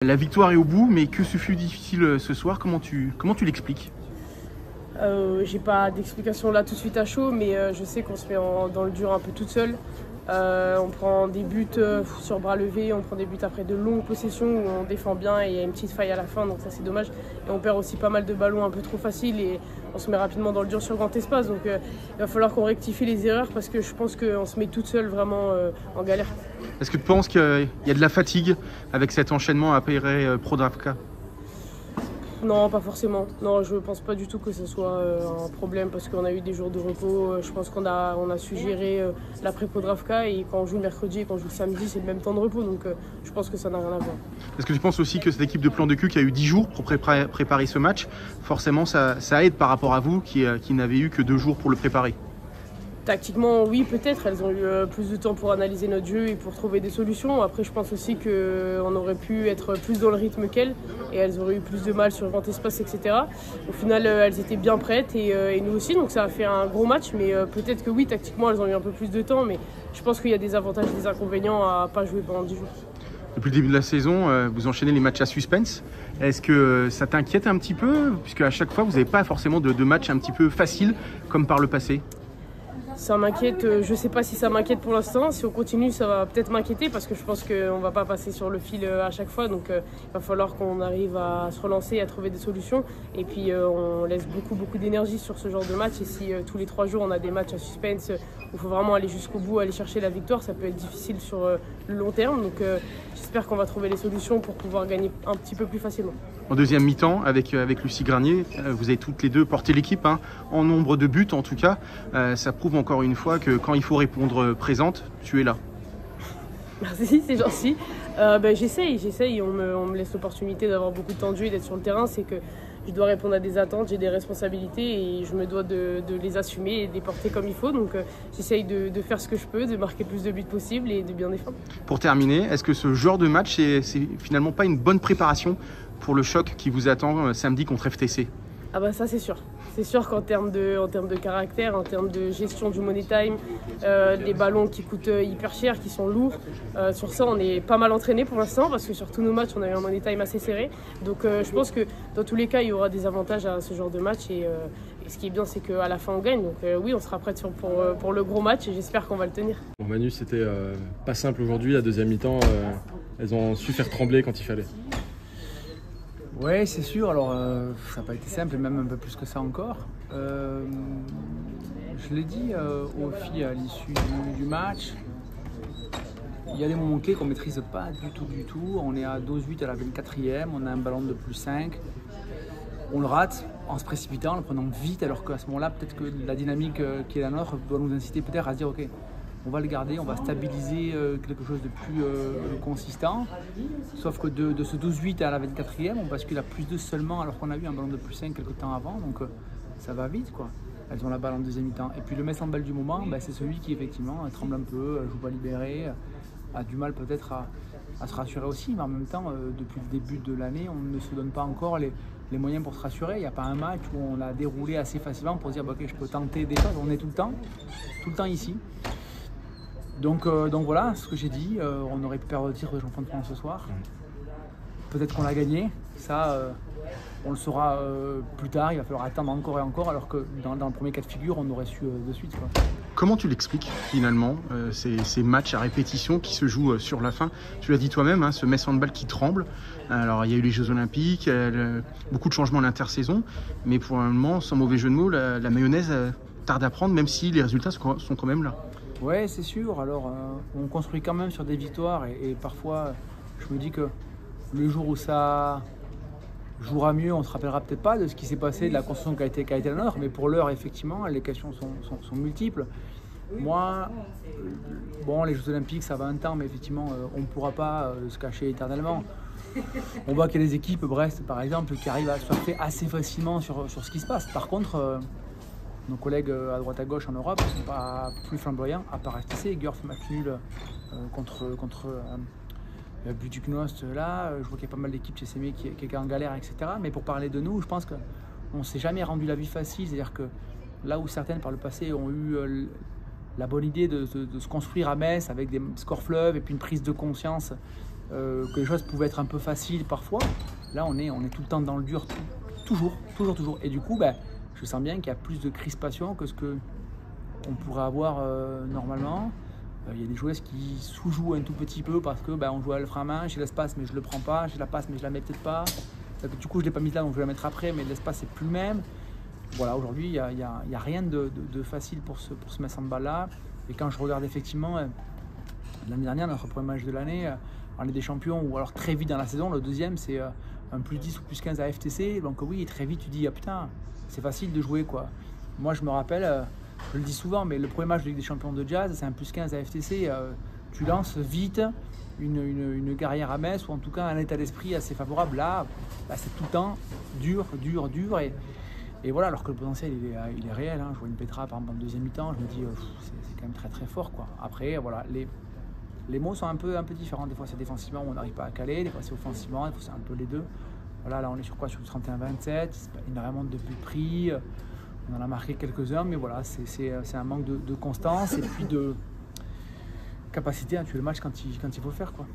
La victoire est au bout, mais que ce fut difficile ce soir, comment tu l'expliques? J'ai pas d'explication là tout de suite à chaud, mais je sais qu'on se met dans le dur un peu toute seule. On prend des buts sur bras levés, on prend des buts après de longues possessions où on défend bien et il y a une petite faille à la fin, donc ça c'est dommage. Et on perd aussi pas mal de ballons un peu trop faciles et on se met rapidement dans le dur sur grand espace. Donc il va falloir qu'on rectifie les erreurs parce que je pense qu'on se met toute seule vraiment en galère. Est-ce que tu penses qu'il y a de la fatigue avec cet enchaînement à Prodravka? Non, pas forcément. Non, je pense pas du tout que ce soit un problème parce qu'on a eu des jours de repos. Je pense qu'on a su gérer l'après-Podravka et quand on joue le mercredi et quand on joue le samedi, c'est le même temps de repos. Donc je pense que ça n'a rien à voir. Est-ce que tu penses aussi que cette équipe de Plan de Cul qui a eu 10 jours pour préparer ce match, forcément ça aide par rapport à vous qui n'avez eu que 2 jours pour le préparer? Tactiquement, oui, peut-être. Elles ont eu plus de temps pour analyser notre jeu et pour trouver des solutions. Après, je pense aussi qu'on aurait pu être plus dans le rythme qu'elles et elles auraient eu plus de mal sur grand espace, etc. Au final, elles étaient bien prêtes et nous aussi. Donc ça a fait un gros match. Mais peut-être que oui, tactiquement, elles ont eu un peu plus de temps. Mais je pense qu'il y a des avantages et des inconvénients à ne pas jouer pendant 10 jours. Depuis le début de la saison, vous enchaînez les matchs à suspense. Est-ce que ça t'inquiète un petit peu? Puisque à chaque fois, vous n'avez pas forcément de matchs un petit peu faciles comme par le passé. Ça m'inquiète, je ne sais pas si ça m'inquiète pour l'instant. Si on continue, ça va peut-être m'inquiéter parce que je pense qu'on ne va pas passer sur le fil à chaque fois. Donc il va falloir qu'on arrive à se relancer et à trouver des solutions. Et puis on laisse beaucoup d'énergie sur ce genre de match. Et si tous les 3 jours on a des matchs à suspense où il faut vraiment aller jusqu'au bout, aller chercher la victoire, ça peut être difficile sur le long terme. Donc j'espère qu'on va trouver les solutions pour pouvoir gagner un petit peu plus facilement. En deuxième mi-temps, avec Lucie Granier, vous avez toutes les deux porté l'équipe, en nombre de buts en tout cas. Ça prouve encore une fois que quand il faut répondre présente, tu es là. Merci, c'est gentil. J'essaye. On me laisse l'opportunité d'avoir beaucoup de temps de jeu et d'être sur le terrain. C'est que je dois répondre à des attentes, j'ai des responsabilités et je me dois de les assumer et de les porter comme il faut. Donc j'essaye de faire ce que je peux, de marquer le plus de buts possible et de bien défendre. Pour terminer, est-ce que ce genre de match, c'est finalement pas une bonne préparation pour le choc qui vous attend samedi contre FTC? Ah bah ça c'est sûr. C'est sûr qu'en termes de caractère, en termes de gestion du money time, des ballons qui coûtent hyper cher, qui sont lourds, sur ça on est pas mal entraîné pour l'instant parce que sur tous nos matchs on a eu un money time assez serré. Donc je pense que dans tous les cas il y aura des avantages à ce genre de match et ce qui est bien c'est qu'à la fin on gagne. Donc oui on sera prêts pour le gros match et j'espère qu'on va le tenir. Bon, Manu, c'était pas simple aujourd'hui, la deuxième mi-temps, elles ont su faire trembler quand il fallait. Oui, c'est sûr. Alors, ça n'a pas été simple, et même un peu plus que ça encore. Je l'ai dit aux filles à l'issue du match. Il y a des moments clés qu'on ne maîtrise pas du tout. On est à 12-8 à la 24e, on a un ballon de plus 5. On le rate en se précipitant, en le prenant vite, alors qu'à ce moment-là, peut-être que la dynamique qui est la nôtre doit nous inciter peut-être à se dire ok, on va le garder, on va stabiliser quelque chose de plus consistant. Sauf que de ce 12-8 à la 24e, on bascule à plus 2 seulement alors qu'on a eu un ballon de plus 5 quelques temps avant. Donc ça va vite quoi. Elles ont la balle en deuxième mi-temps. Et puis le mess en balle du moment, c'est celui qui effectivement tremble un peu, joue pas libéré, a du mal peut-être à se rassurer aussi. Mais en même temps, depuis le début de l'année, on ne se donne pas encore les moyens pour se rassurer. Il n'y a pas un match où on a déroulé assez facilement pour dire ok, je peux tenter des choses. On est tout le temps ici. Donc voilà ce que j'ai dit, on aurait pu perdre le titre de champion de France ce soir. Peut-être qu'on l'a gagné, ça on le saura plus tard, il va falloir attendre encore et encore, alors que dans le premier cas de figure on aurait su de suite. Quoi. Comment tu l'expliques finalement, ces matchs à répétition qui se jouent sur la fin? Tu l'as dit toi-même, ce mess handball qui tremble. Alors il y a eu les Jeux Olympiques, beaucoup de changements à l'intersaison, mais pour un moment, sans mauvais jeu de mots, la mayonnaise tarde à prendre, même si les résultats sont quand même là. Ouais, c'est sûr. Alors, on construit quand même sur des victoires et parfois, je me dis que le jour où ça jouera mieux, on se rappellera peut-être pas de ce qui s'est passé, de la construction qui a été la nôtre. Mais pour l'heure, effectivement, les questions sont multiples. Moi, les Jeux Olympiques, ça va un temps, mais effectivement, on ne pourra pas se cacher éternellement. On voit qu'il y a des équipes, Brest par exemple, qui arrivent à surfer assez facilement sur ce qui se passe. Par contre, nos collègues à droite à gauche en Europe ne sont pas plus flamboyants, à part FTC. Gurs match nul contre Budućnost là. Je vois qu'il y a pas mal d'équipes chez CME qui est en galère, etc. Mais pour parler de nous, je pense qu'on ne s'est jamais rendu la vie facile. C'est-à-dire que là où certaines par le passé ont eu la bonne idée de se construire à Metz avec des scores fleuves et puis une prise de conscience que les choses pouvaient être un peu faciles parfois. Là, on est tout le temps dans le dur, toujours. Et du coup, je sens bien qu'il y a plus de crispation que ce qu'on pourrait avoir normalement. Il y a des joueuses qui sous-jouent un tout petit peu parce que on joue à le frein à main, j'ai l'espace mais je le prends pas, j'ai la passe mais je la mets peut-être pas. Du coup, je l'ai pas mise là donc je vais la mettre après, mais l'espace c'est plus le même. Voilà, aujourd'hui, il y a rien de facile pour ce Metz Handball là. Et quand je regarde effectivement l'année dernière, notre premier match de l'année, en Ligue des Champions, ou alors très vite dans la saison, le deuxième c'est un plus 10 ou plus 15 à FTC. Donc oui, très vite tu dis ah putain, c'est facile de jouer quoi. Moi je me rappelle, je le dis souvent, mais le premier match de Ligue des Champions de Jazz, c'est un plus 15 à FTC. Tu lances vite une carrière à Metz, ou en tout cas un état d'esprit assez favorable. Là, c'est tout le temps dur. Et voilà, alors que le potentiel, il est réel. Je vois une Petra, par exemple, en deuxième mi-temps, je me dis, c'est quand même très très fort, quoi. Après, voilà, les mots sont un peu différents. Des fois, c'est défensivement, on n'arrive pas à caler. Des fois, c'est offensivement, des fois, c'est un peu les deux. Voilà, là, on est sur quoi? Sur le 31-27. C'est pas énormément de buts pris. On en a marqué quelques-uns, mais voilà, c'est un manque de constance et puis de capacité à tuer le match quand il faut le faire, quoi.